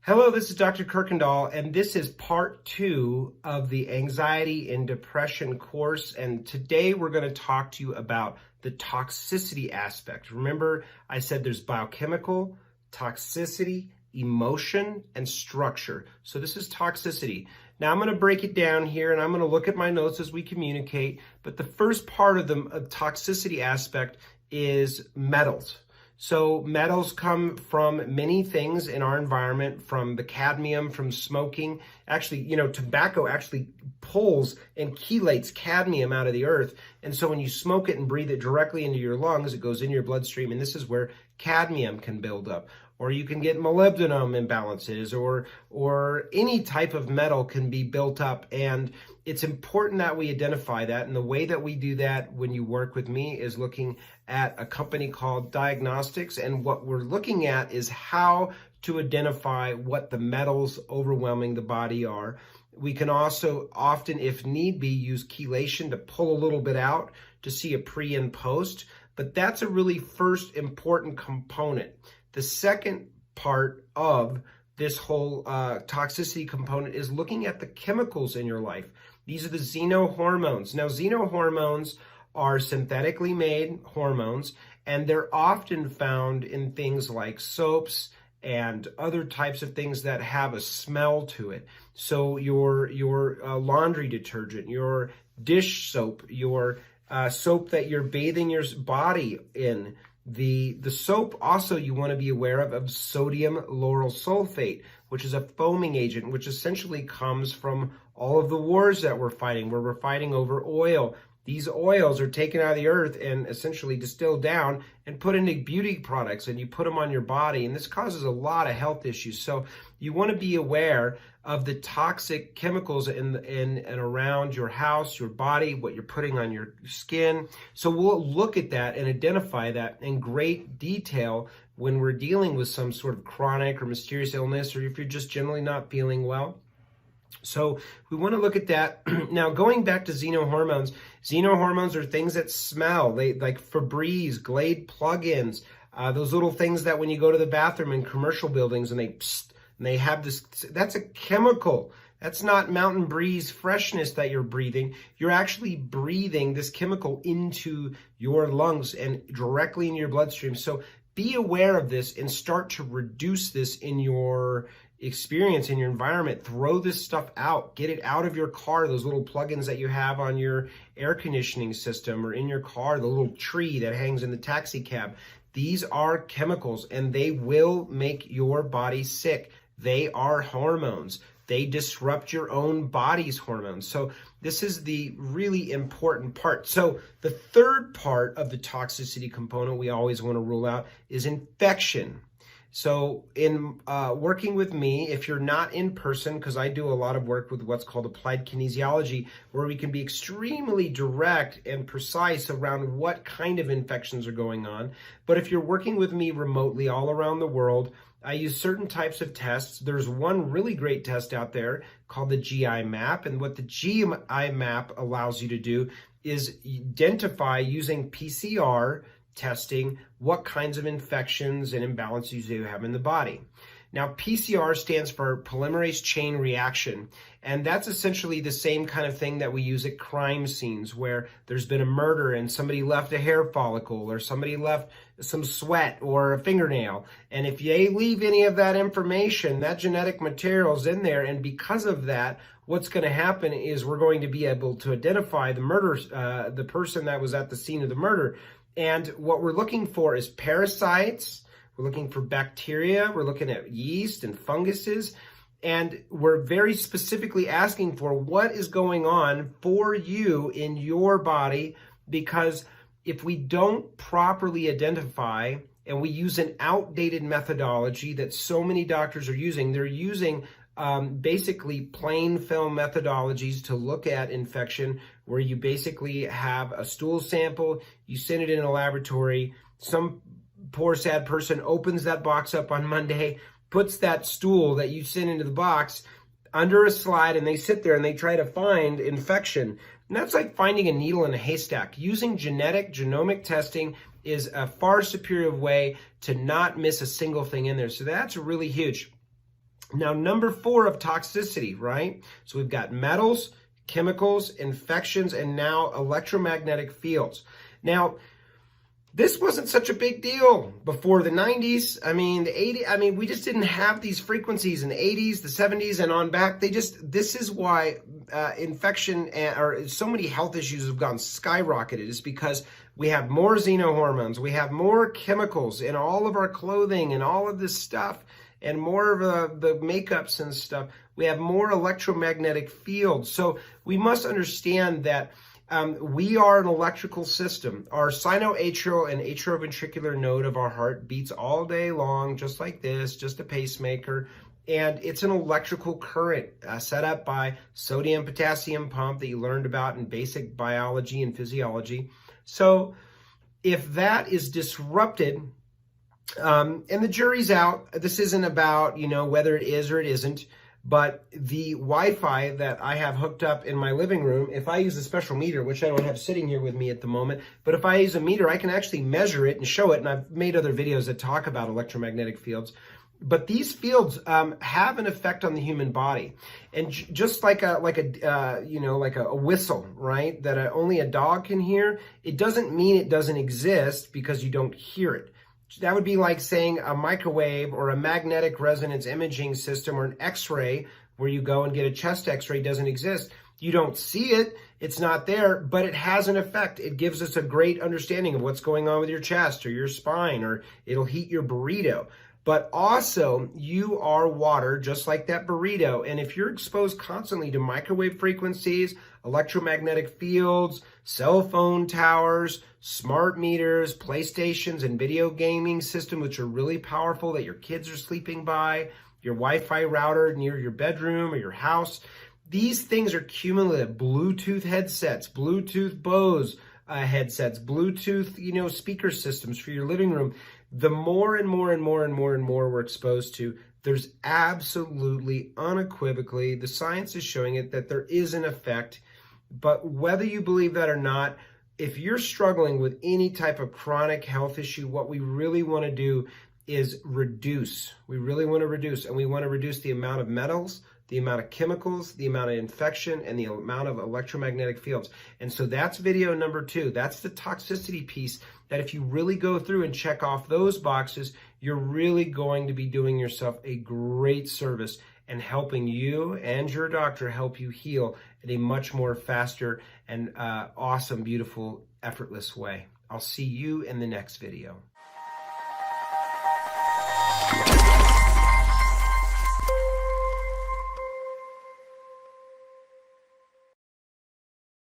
Hello, this is Dr. Kuykendall, and this is part 2 of the anxiety and depression course. And today we're going to talk to you about the toxicity aspect. Remember, I said there's biochemical, toxicity, emotion, and structure. So this is toxicity. Now I'm going to break it down here, and I'm going to look at my notes as we communicate. But the first part of the toxicity aspect is metals. So metals come from many things in our environment, from the cadmium, from smoking. Actually, tobacco actually pulls and chelates cadmium out of the earth. And so when you smoke it and breathe it directly into your lungs, it goes in your bloodstream, and this is where cadmium can build up. Or you can get molybdenum imbalances, or any type of metal can be built up. And it's important that we identify that. And the way that we do that when you work with me is looking at a company called Diagnostics. And what we're looking at is how to identify what the metals overwhelming the body are. We can also often, if need be, use chelation to pull a little bit out to see a pre and post. But that's a really first important component. The second part of this whole toxicity component is looking at the chemicals in your life. These are the xenohormones. Now, xenohormones are synthetically made hormones, and they're often found in things like soaps and other types of things that have a smell to it. So your laundry detergent, your dish soap, your soap that you're bathing your body in. The soap also you want to be aware of sodium lauryl sulfate, which is a foaming agent, which essentially comes from all of the wars that we're fighting, where we're fighting over oil. These oils are taken out of the earth and essentially distilled down and put into beauty products, and you put them on your body, and this causes a lot of health issues. So you want to be aware of the toxic chemicals in and around your house, your body, what you're putting on your skin. So we'll look at that and identify that in great detail when we're dealing with some sort of chronic or mysterious illness, or if you're just generally not feeling well. So we want to look at that. Now, going back to xenohormones, xenohormones are things that smell. They like Febreze, Glade plugins, those little things that when you go to the bathroom in commercial buildings and they have this, that's a chemical. That's not mountain breeze freshness that you're breathing. You're actually breathing this chemical into your lungs and directly in your bloodstream. So be aware of this and start to reduce this in your experience, in your environment. Throw this stuff out. Get it out of your car, those little plugins that you have on your air conditioning system or in your car, the little tree that hangs in the taxi cab. These are chemicals, and they will make your body sick. They are hormones. They disrupt your own body's hormones. So this is the really important part. So the third part of the toxicity component we always want to rule out is infection. So in working with me, if you're not in person, because I do a lot of work with what's called applied kinesiology, where we can be extremely direct and precise around what kind of infections are going on. But if you're working with me remotely all around the world, I use certain types of tests. There's one really great test out there called the GI map. And what the GI map allows you to do is identify, using PCR testing, what kinds of infections and imbalances you have in the body. Now, PCR stands for polymerase chain reaction, and that's essentially the same kind of thing that we use at crime scenes, where there's been a murder and somebody left a hair follicle, or somebody left some sweat or a fingernail. And if they leave any of that information, that genetic material's in there, and because of that, what's going to happen is we're going to be able to identify the murder, the person that was at the scene of the murder. And what we're looking for is parasites. We're looking for bacteria. We're looking at yeast and funguses. And we're very specifically asking for what is going on for you in your body, because if we don't properly identify, and we use an outdated methodology that so many doctors are using, they're using basically plain film methodologies to look at infection, where you basically have a stool sample, you send it in a laboratory, some poor sad person opens that box up on Monday, puts that stool that you sent into the box under a slide, and they sit there and they try to find infection. And that's like finding a needle in a haystack. Using genomic testing is a far superior way to not miss a single thing in there. So that's really huge. Now, number 4 of toxicity, right? So we've got metals, chemicals, infections, and now electromagnetic fields. Now, this wasn't such a big deal before the 90s. I mean, the 80s, I mean, we just didn't have these frequencies in the 80s, the 70s, and on back. This is why infection or so many health issues have gone skyrocketed, is because we have more xenohormones, we have more chemicals in all of our clothing and all of this stuff, and more of the makeups and stuff. We have more electromagnetic fields. So we must understand that we are an electrical system. Our sinoatrial and atrioventricular node of our heart beats all day long, just like this, just a pacemaker. And it's an electrical current set up by sodium-potassium pump that you learned about in basic biology and physiology. So if that is disrupted, and the jury's out, this isn't about, whether it is or it isn't, but the Wi-Fi that I have hooked up in my living room, if I use a special meter, which I don't have sitting here with me at the moment, but if I use a meter, I can actually measure it and show it. And I've made other videos that talk about electromagnetic fields. But these fields have an effect on the human body, and just like a whistle, right? That only a dog can hear. It doesn't mean it doesn't exist because you don't hear it. That would be like saying a microwave or a magnetic resonance imaging system or an X-ray, where you go and get a chest X-ray, doesn't exist. You don't see it, it's not there, but it has an effect. It gives us a great understanding of what's going on with your chest or your spine, or it'll heat your burrito. But also, you are water, just like that burrito. And if you're exposed constantly to microwave frequencies, electromagnetic fields, cell phone towers, smart meters, PlayStations, and video gaming systems, which are really powerful that your kids are sleeping by, your Wi-Fi router near your bedroom or your house, these things are cumulative. Bluetooth headsets, Bluetooth Bose headsets, Bluetooth, speaker systems for your living room. The more and more and more and more and more we're exposed to, there's absolutely, unequivocally, the science is showing it, that there is an effect. But whether you believe that or not, if you're struggling with any type of chronic health issue, what we really want to do is reduce. We really want to reduce, and we want to reduce the amount of metals, the amount of chemicals, the amount of infection, and the amount of electromagnetic fields. And so that's video number 2. That's the toxicity piece, that if you really go through and check off those boxes, you're really going to be doing yourself a great service and helping you and your doctor help you heal in a much more faster and awesome, beautiful, effortless way. I'll see you in the next video.